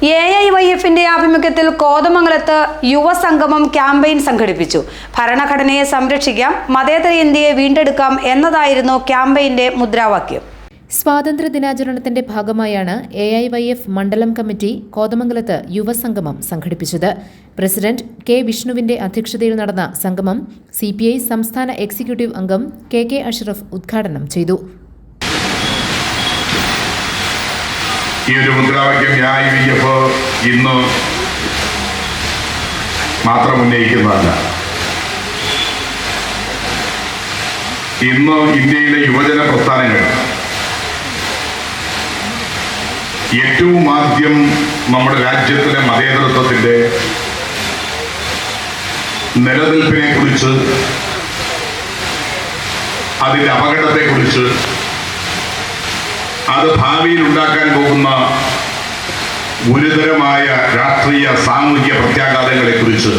AIYFന്റെ ആഭിമുഖ്യത്തിൽ കോതമംഗലത്ത് യുവസംഗമം ക്യാമ്പയിൻ സംഘടിപ്പിച്ചു. ഭരണഘടനയെ സംരക്ഷിക്കാം, മതേതര ഇന്ത്യയെ വീണ്ടെടുക്കാം എന്നതായിരുന്നു ക്യാമ്പയിന്റെ മുദ്രാവാക്യം. സ്വാതന്ത്ര്യ ദിനാചരണത്തിന്റെ ഭാഗമായാണ് AIYF മണ്ഡലം കമ്മിറ്റി കോതമംഗലത്ത് യുവസംഗമം സംഘടിപ്പിച്ചത്. പ്രസിഡന്റ് കെ വിഷ്ണുവിന്റെ അധ്യക്ഷതയിൽ നടന്ന സംഗമം CPI സംസ്ഥാന എക്സിക്യൂട്ടീവ് അംഗം KK അഷ്റഫ് ഉദ്ഘാടനം ചെയ്തു. ഈ ഒരു മുദ്രാവാക്യം AIYF ഇന്ന് മാത്രം ഉന്നയിക്കുന്നതല്ല. ഇന്ന് ഇന്ത്യയിലെ യുവജന പ്രസ്ഥാനങ്ങൾ ഏറ്റവും ആദ്യം നമ്മുടെ രാജ്യത്തിലെ മതേതരത്വത്തിന്റെ നിലനിൽപ്പിനെ കുറിച്ച്, അതിന്റെ അപകടത്തെക്കുറിച്ച്, അത് ഭാവിയിൽ ഉണ്ടാക്കാൻ പോകുന്ന ഗുരുതരമായ രാഷ്ട്രീയ സാമൂഹിക പ്രത്യാഘാതങ്ങളെക്കുറിച്ച്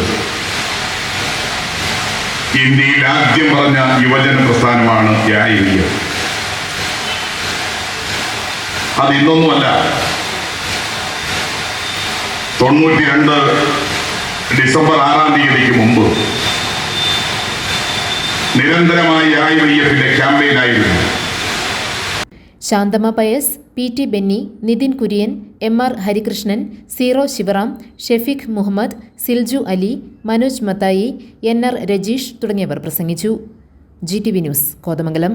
ഇന്ത്യയിൽ ആദ്യം പറഞ്ഞ യുവജന പ്രസ്ഥാനമാണ് AIYF. അത് ഇന്നൊന്നുമല്ല, 92 ഡിസംബർ 6-ാം തീയതിക്ക് മുമ്പ് നിരന്തരമായി AIYFന്റെ ക്യാമ്പയിനായിരുന്നു. ശാന്തമ്മ പയസ്, PT ബെന്നി, നിതിൻ കുര്യൻ, MR ഹരികൃഷ്ണൻ, സീറോ ശിവറാം, ഷെഫീഖ് മുഹമ്മദ്, സിൽജു അലി, മനോജ് മത്തായി, NR രജീഷ് തുടങ്ങിയവർ പ്രസംഗിച്ചു. GTV news, Kothamangalam.